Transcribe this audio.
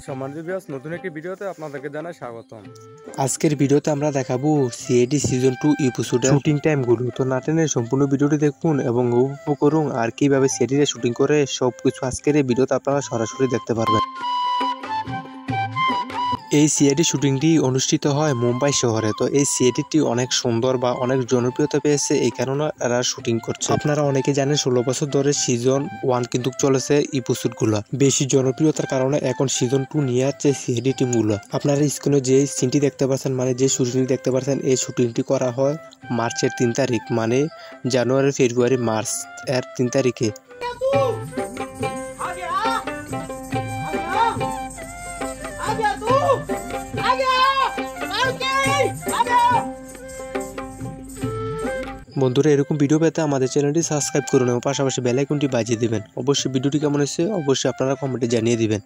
সম্মানিত ভিউয়ার্স, নতুন একটি ভিডিওতে আপনাদেরকে জানাই স্বাগতম। আজকের ভিডিওতে আমরা দেখাবো সিআইডি সিজন 2 এপিসোডের শুটিং টাইমগুলো। তো না টেনে সম্পূর্ণ ভিডিওটি দেখুন এবং উপভোগ করুন আর কিভাবে সিআইডিতে শুটিং করে সবকিছু আজকের এই ভিডিওতে আপনারা সরাসরি দেখতে পারবেন। এই সিআইডি শুটিংটি অনুষ্ঠিত হয় মুম্বাই শহরে। তো এই সিআইডিটি অনেক সুন্দর বা অনেক জনপ্রিয়তা পেয়েছে, এই কারণে এরা শুটিং করছে। আপনারা অনেকে জানেন 16 বছর ধরে সিজন 1 কিন্তু চলেছে এপিসোডগুলো। বেশি জনপ্রিয়তার কারণে এখন সিজন 2 নিয়ে আসছে সিআইডি টিমগুলো। আপনারা স্ক্রিনে যে সিনটি দেখতে পাচ্ছেন, মানে যে শুটিংটি দেখতে পাচ্ছেন, এই শুটিংটি করা হয় মার্চের 3 তারিখ, মানে জানুয়ারি, ফেব্রুয়ারি, মার্চ এর 3 তারিখে। বন্ধুরা, এরকম ভিডিও পেতে আমাদের চ্যানেলটি সাবস্ক্রাইব করুন এবং পাশাপাশি বেল আইকনটি বাজিয়ে দিবেন। অবশ্যই ভিডিওটি কেমন হয়েছে অবশ্যই আপনারা কমেন্টে জানিয়ে দিবেন।